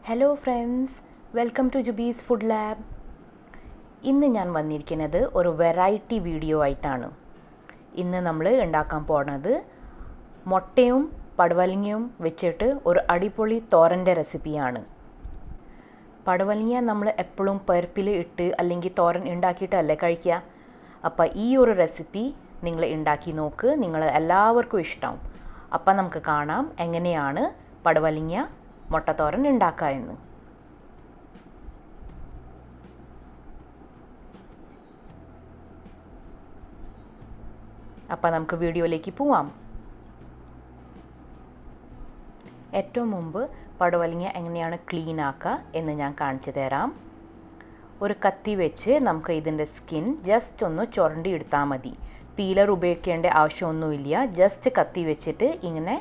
Hello friends, welcome to Jubi's food lab. ഇന്ന് ഞാൻ വന്നിരിക്കുന്നത് ഒരു വെറൈറ്റി വീഡിയോ ആയിട്ടാണ്. ഇന്ന് നമ്മൾ ഉണ്ടാക്കാൻ പോകുന്നത് മുട്ടയും പടവലങ്ങയും വെച്ചിട്ട് ഒരു അടിപൊളി തോരൻ്റെ റെസിപ്പിയാണ്. പടവലങ്ങ നമ്മൾ എപ്പോഴും പരിപ്പിൽ ഇട്ട് അല്ലെങ്കിൽ തോരൻ ഉണ്ടാക്കിയിട്ടല്ലേ കഴിക്കുക. അപ്പോൾ ഈ ഒരു റെസിപ്പി നിങ്ങൾ ഉണ്ടാക്കി നോക്ക്, നിങ്ങൾ എല്ലാവർക്കും ഇഷ്ടമാവും. അപ്പം നമുക്ക് കാണാം എങ്ങനെയാണ് പടവലങ്ങ മുട്ടത്തോരൻ ഉണ്ടാക്കുക എന്ന്. അപ്പം നമുക്ക് വീഡിയോയിലേക്ക് പോവാം. ഏറ്റവും മുമ്പ് പടവലങ്ങ എങ്ങനെയാണ് ക്ലീൻ ആക്കുക എന്ന് ഞാൻ കാണിച്ചു തരാം. ഒരു കത്തി വെച്ച് നമുക്ക് ഇതിൻ്റെ സ്കിൻ ജസ്റ്റ് ഒന്ന് ചുരണ്ടി എടുത്താൽ മതി. പീലർ ഉപയോഗിക്കേണ്ട ആവശ്യമൊന്നുമില്ല. ജസ്റ്റ് കത്തി വെച്ചിട്ട് ഇങ്ങനെ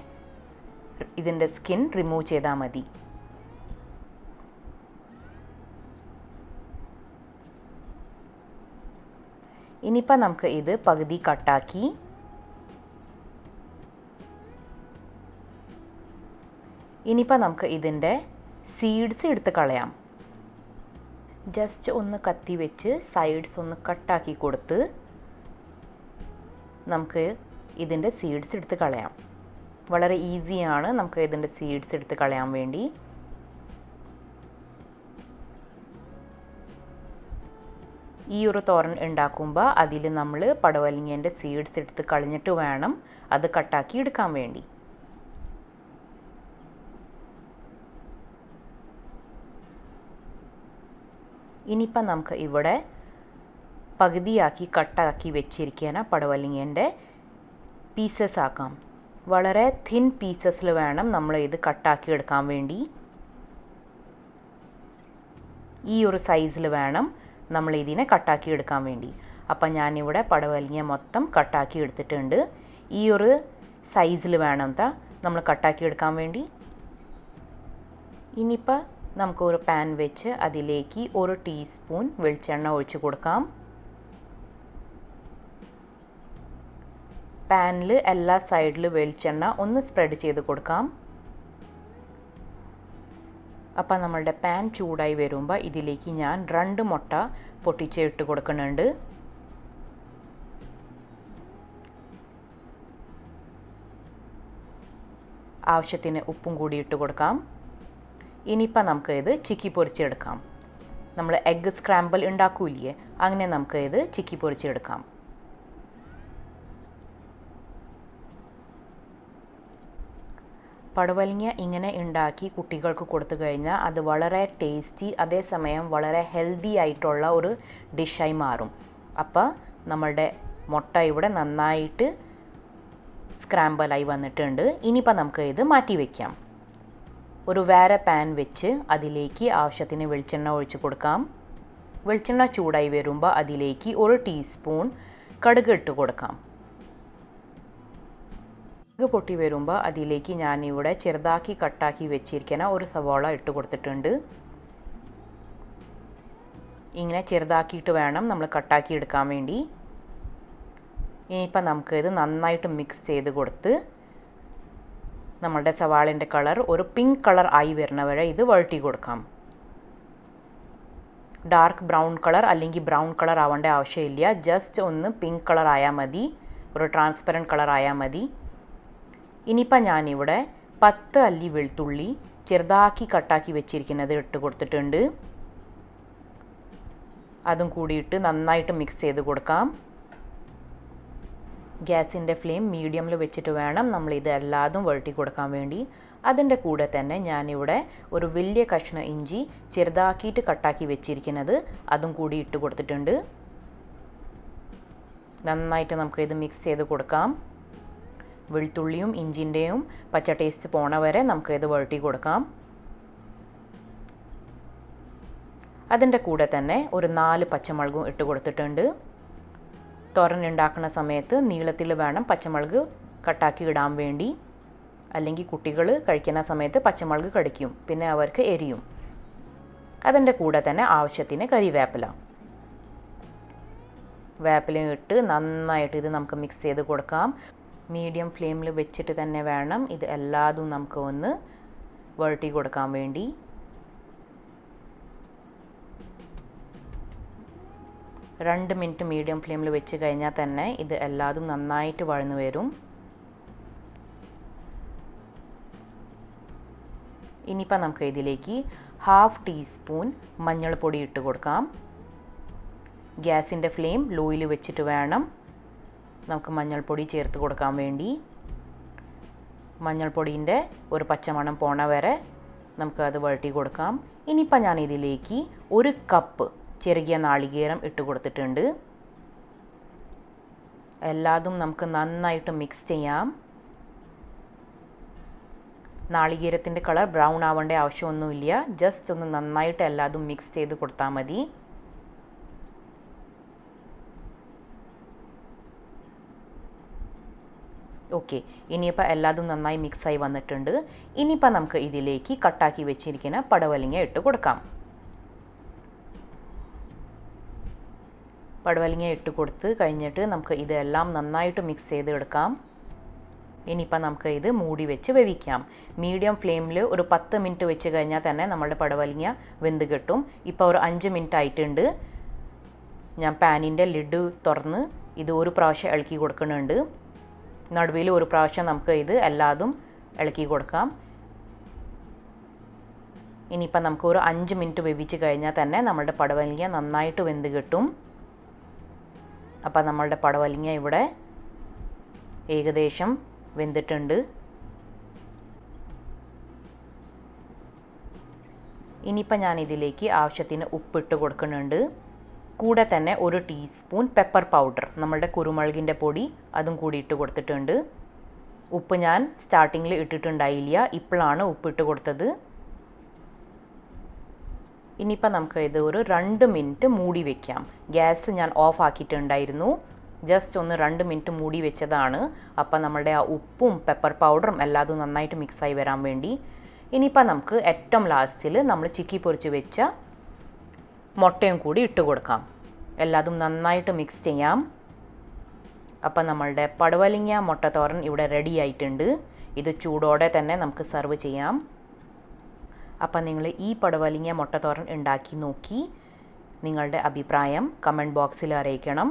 ഇതിൻ്റെ സ്കിൻ റിമൂവ് ചെയ്താൽ മതി. ഇനിയിപ്പോൾ നമുക്ക് ഇത് പകുതി കട്ടാക്കി ഇനിയിപ്പോൾ നമുക്ക് ഇതിൻ്റെ സീഡ്സ് എടുത്ത് കളയാം. ജസ്റ്റ് ഒന്ന് കത്തി വെച്ച് സൈഡ്സ് ഒന്ന് കട്ടാക്കി കൊടുത്ത് നമുക്ക് ഇതിൻ്റെ സീഡ്സ് എടുത്ത് കളയാം. വളരെ ഈസിയാണ് നമുക്ക് ഇതിൻ്റെ സീഡ്സ് എടുത്ത് കളയാൻ വേണ്ടി. ഈ ഒരു തോരൻ ഉണ്ടാക്കുമ്പോൾ അതിൽ നമ്മൾ പടവലങ്ങേൻ്റെ സീഡ്സ് എടുത്ത് കളഞ്ഞിട്ട് വേണം അത് കട്ടാക്കി എടുക്കാൻ വേണ്ടി. ഇനിയിപ്പം നമുക്ക് ഇവിടെ പകുതിയാക്കി കട്ടാക്കി വെച്ചിരിക്കുന്ന പടവലങ്ങേൻ്റെ പീസസ് ആക്കാം. വളരെ തിൻ പീസസിൽ വേണം നമ്മൾ ഇത് കട്ടാക്കി എടുക്കാൻ വേണ്ടി. ഈ ഒരു സൈസിൽ വേണം നമ്മൾ ഇതിനെ കട്ടാക്കി എടുക്കാൻ വേണ്ടി. അപ്പം ഞാനിവിടെ പടവലങ്ങ മൊത്തം കട്ടാക്കി എടുത്തിട്ടുണ്ട്. ഈ ഒരു സൈസിൽ വേണം നമ്മൾ കട്ടാക്കി എടുക്കാൻ വേണ്ടി. ഇനിയിപ്പോൾ നമുക്കൊരു പാൻ വെച്ച് അതിലേക്ക് 1 ടീസ്പൂൺ വെളിച്ചെണ്ണ ഒഴിച്ച് കൊടുക്കാം. പാനിൽ എല്ലാ സൈഡിലും വെളിച്ചെണ്ണ ഒന്ന് സ്പ്രെഡ് ചെയ്ത് കൊടുക്കാം. അപ്പം നമ്മളുടെ പാൻ ചൂടായി വരുമ്പോൾ ഇതിലേക്ക് ഞാൻ 2 മുട്ട പൊട്ടിച്ചിട്ട് കൊടുക്കുന്നുണ്ട്. ആവശ്യത്തിന് ഉപ്പും കൂടി ഇട്ട് കൊടുക്കാം. ഇനിയിപ്പോൾ നമുക്ക് ഇത് ചിക്കി പൊരിച്ചെടുക്കാം. നമ്മൾ എഗ്ഗ് സ്ക്രാമ്പിൾ ഉണ്ടാക്കൂലേ, അങ്ങനെ നമുക്ക് ഇത് ചിക്കി പൊരിച്ചെടുക്കാം. പടവലങ്ങ ഇങ്ങനെ ഉണ്ടാക്കി കുട്ടികൾക്ക് കൊടുത്തു കഴിഞ്ഞാൽ അത് വളരെ ടേസ്റ്റി, അതേസമയം വളരെ ഹെൽത്തി ആയിട്ടുള്ള ഒരു ഡിഷായി മാറും. അപ്പോൾ നമ്മളുടെ മുട്ട ഇവിടെ നന്നായിട്ട് സ്ക്രാമ്പിളായി വന്നിട്ടുണ്ട്. ഇനിയിപ്പോൾ നമുക്ക് ഇത് മാറ്റി വയ്ക്കാം. ഒരു വേറെ പാൻ വെച്ച് അതിലേക്ക് ആവശ്യത്തിന് വെളിച്ചെണ്ണ ഒഴിച്ച് കൊടുക്കാം. വെളിച്ചെണ്ണ ചൂടായി വരുമ്പോൾ അതിലേക്ക് 1 ടീസ്പൂൺ കടുക് ഇട്ട് കൊടുക്കാം. കടുക് പൊട്ടി വരുമ്പോൾ അതിലേക്ക് ഞാനിവിടെ ചെറുതാക്കി കട്ടാക്കി വെച്ചിരിക്കുന്ന ഒരു സവാള ഇട്ട് കൊടുത്തിട്ടുണ്ട്. ഇങ്ങനെ ചെറുതാക്കിയിട്ട് വേണം നമ്മൾ കട്ടാക്കി എടുക്കാൻ വേണ്ടി. ഇനിയിപ്പോൾ നമുക്കിത് നന്നായിട്ട് മിക്സ് ചെയ്ത് കൊടുത്ത് നമ്മളുടെ സവാളിൻ്റെ കളർ ഒരു പിങ്ക് കളർ ആയി വരുന്ന വരെ ഇത് വഴറ്റി കൊടുക്കാം. ഡാർക്ക് ബ്രൗൺ കളർ അല്ലെങ്കിൽ ബ്രൗൺ കളർ ആവേണ്ട ആവശ്യമില്ല. ജസ്റ്റ് ഒന്ന് പിങ്ക് കളർ ആയാൽ മതി, ഒരു ട്രാൻസ്പെറൻറ്റ് കളർ ആയാൽ മതി. ഇനിയിപ്പോൾ ഞാനിവിടെ 10 അല്ലി വെളുത്തുള്ളി ചെറുതാക്കി കട്ടാക്കി വെച്ചിരിക്കുന്നത് ഇട്ട് കൊടുത്തിട്ടുണ്ട്. അതും കൂടിയിട്ട് നന്നായിട്ട് മിക്സ് ചെയ്ത് കൊടുക്കാം. ഗ്യാസിൻ്റെ ഫ്ലെയിം മീഡിയമിൽ വെച്ചിട്ട് വേണം നമ്മൾ ഇത് എല്ലാതും വഴറ്റി കൊടുക്കാൻ വേണ്ടി. അതിൻ്റെ കൂടെ തന്നെ ഞാനിവിടെ ഒരു വലിയ കഷ്ണം ഇഞ്ചി ചെറുതാക്കിയിട്ട് കട്ടാക്കി വെച്ചിരിക്കുന്നത് അതും കൂടി ഇട്ട് കൊടുത്തിട്ടുണ്ട്. നന്നായിട്ട് നമുക്കിത് മിക്സ് ചെയ്ത് കൊടുക്കാം. വെളുത്തുള്ളിയും ഇഞ്ചിൻ്റെയും പച്ച ടേസ്റ്റ് പോണ വരെ നമുക്കിത് വഴറ്റി കൊടുക്കാം. അതിൻ്റെ കൂടെ തന്നെ ഒരു 4 പച്ചമുളകും ഇട്ട് കൊടുത്തിട്ടുണ്ട്. തോരൻ ഉണ്ടാക്കുന്ന സമയത്ത് നീളത്തിൽ വേണം പച്ചമുളക് കട്ടാക്കി ഇടാൻ വേണ്ടി, അല്ലെങ്കിൽ കുട്ടികൾ കഴിക്കുന്ന സമയത്ത് പച്ചമുളക് കടിക്കും, പിന്നെ അവർക്ക് എരിയും. അതിൻ്റെ കൂടെ തന്നെ ആവശ്യത്തിന് വേപ്പിലയും ഇട്ട് നന്നായിട്ട് ഇത് നമുക്ക് മിക്സ് ചെയ്ത് കൊടുക്കാം. മീഡിയം ഫ്ലെയിമിൽ വെച്ചിട്ട് തന്നെ വേണം ഇത് എല്ലാതും നമുക്ക് ഒന്ന് വഴറ്റി കൊടുക്കാൻ വേണ്ടി. 2 മിനിറ്റ് മീഡിയം ഫ്ലെയിമിൽ വെച്ച് കഴിഞ്ഞാൽ തന്നെ ഇത് എല്ലാതും നന്നായിട്ട് വഴന്നു വരും. ഇനിയിപ്പോൾ നമുക്ക് ഇതിലേക്ക് 1/2 ടീസ്പൂൺ മഞ്ഞൾപ്പൊടി ഇട്ട് കൊടുക്കാം. ഗ്യാസിൻ്റെ ഫ്ലെയിം ലോയിൽ വെച്ചിട്ട് വേണം നമുക്ക് മഞ്ഞൾപ്പൊടി ചേർത്ത് കൊടുക്കാൻ വേണ്ടി. മഞ്ഞൾപ്പൊടിൻ്റെ ഒരു പച്ചമണം പോണ വരെ നമുക്ക് അത് വഴറ്റി കൊടുക്കാം. ഇനിയിപ്പോൾ ഞാൻ ഇതിലേക്ക് 1 കപ്പ് ചെറുകിയ നാളികേരം ഇട്ട് കൊടുത്തിട്ടുണ്ട്. എല്ലാതും നമുക്ക് നന്നായിട്ട് മിക്സ് ചെയ്യാം. നാളികേരത്തിൻ്റെ കളർ ബ്രൗൺ ആവേണ്ട ആവശ്യമൊന്നുമില്ല. ജസ്റ്റ് ഒന്ന് നന്നായിട്ട് എല്ലാതും മിക്സ് ചെയ്ത് കൊടുത്താൽ മതി. ഓക്കെ, ഇനിയിപ്പോൾ എല്ലാതും നന്നായി മിക്സായി വന്നിട്ടുണ്ട്. ഇനിയിപ്പോൾ നമുക്ക് ഇതിലേക്ക് കട്ടാക്കി വെച്ചിരിക്കുന്ന പടവലങ്ങ ഇട്ട് കൊടുക്കാം. പടവലങ്ങ ഇട്ട് കൊടുത്ത് കഴിഞ്ഞിട്ട് നമുക്ക് ഇതെല്ലാം നന്നായിട്ട് മിക്സ് ചെയ്ത് എടുക്കാം. ഇനിയിപ്പോൾ നമുക്ക് ഇത് മൂടി വെച്ച് വേവിക്കാം. മീഡിയം ഫ്ലെയിമിൽ ഒരു 10 മിനിറ്റ് വെച്ച് കഴിഞ്ഞാൽ തന്നെ നമ്മുടെ പടവലങ്ങ വെന്ത് കിട്ടും. ഇപ്പോൾ ഒരു 5 മിനിറ്റ് ആയിട്ടുണ്ട്. ഞാൻ പാനിൻ്റെ ലിഡ് തുറന്ന് ഇത് ഒരു പ്രാവശ്യം ഇളക്കി കൊടുക്കുന്നുണ്ട്. നടുവിൽ ഒരു പ്രാവശ്യം നമുക്ക് ഇത് എല്ലാതും ഇളക്കി കൊടുക്കാം. ഇനിയിപ്പോൾ നമുക്ക് ഒരു 5 മിനിറ്റ് വേവിച്ച് കഴിഞ്ഞാൽ തന്നെ നമ്മളുടെ പടവലങ്ങ നന്നായിട്ട് വെന്ത് കിട്ടും. അപ്പോൾ നമ്മളുടെ പടവലങ്ങ ഇവിടെ ഏകദേശം വെന്തിട്ടുണ്ട്. ഇനിയിപ്പോൾ ഞാൻ ഇതിലേക്ക് ആവശ്യത്തിന് ഉപ്പിട്ട് കൊടുക്കുന്നുണ്ട്. കൂടെ തന്നെ 1 ടീസ്പൂൺ പെപ്പർ പൗഡർ, നമ്മളുടെ കുരുമുളകിൻ്റെ പൊടി, അതും കൂടി ഇട്ട് കൊടുത്തിട്ടുണ്ട്. ഉപ്പ് ഞാൻ സ്റ്റാർട്ടിങ്ങിൽ ഇട്ടിട്ടുണ്ടായില്ല, ഇപ്പോഴാണ് ഉപ്പിട്ട് കൊടുത്തത്. ഇനിയിപ്പോൾ നമുക്ക് ഇത് ഒരു 2 മിനിറ്റ് മൂടി വയ്ക്കാം. ഗ്യാസ് ഞാൻ ഓഫ് ആക്കിയിട്ടുണ്ടായിരുന്നു. ജസ്റ്റ് ഒന്ന് 2 മിനിറ്റ് മൂടി വെച്ചതാണ്. അപ്പോൾ നമ്മുടെ ആ ഉപ്പും പെപ്പർ പൗഡറും എല്ലാതും നന്നായിട്ട് മിക്സായി വരാൻ വേണ്ടി. ഇനിയിപ്പോൾ നമുക്ക് ഏറ്റവും ലാസ്റ്റിൽ നമ്മൾ ചിക്കി പൊരിച്ച് വെച്ച മുട്ടയും കൂടി ഇട്ട് കൊടുക്കാം. എല്ലാതും നന്നായിട്ട് മിക്സ് ചെയ്യാം. അപ്പോൾ നമ്മളുടെ പടവലങ്ങ മുട്ടത്തോരൻ ഇവിടെ റെഡി ആയിട്ടുണ്ട്. ഇത് ചൂടോടെ തന്നെ നമുക്ക് സെർവ് ചെയ്യാം. അപ്പോൾ നിങ്ങൾ ഈ പടവലങ്ങ മുട്ടത്തോരൻ ഉണ്ടാക്കി നോക്കി നിങ്ങളുടെ അഭിപ്രായം കമൻറ്റ് ബോക്സിൽ അറിയിക്കണം.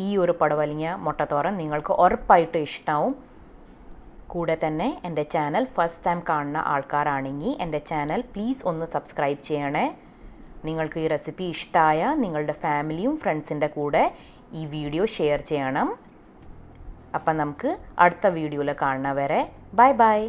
ഈ ഒരു പടവലങ്ങ മുട്ടത്തോരൻ നിങ്ങൾക്ക് ഉറപ്പായിട്ട് ഇഷ്ടമാവും. കൂടെ തന്നെ എൻ്റെ ചാനൽ ഫസ്റ്റ് ടൈം കാണുന്ന ആൾക്കാരാണെങ്കിൽ എൻ്റെ ചാനൽ പ്ലീസ് ഒന്ന് സബ്സ്ക്രൈബ് ചെയ്യണേ. നിങ്ങൾക്ക് ഈ റെസിപ്പി ഇഷ്ടമായ നിങ്ങളുടെ ഫാമിലിയും ഫ്രണ്ട്സിൻ്റെ കൂടെ ഈ വീഡിയോ ഷെയർ ചെയ്യണം. അപ്പം നമുക്ക് അടുത്ത വീഡിയോയിൽ കാണുന്നവരെ ബൈ ബൈ.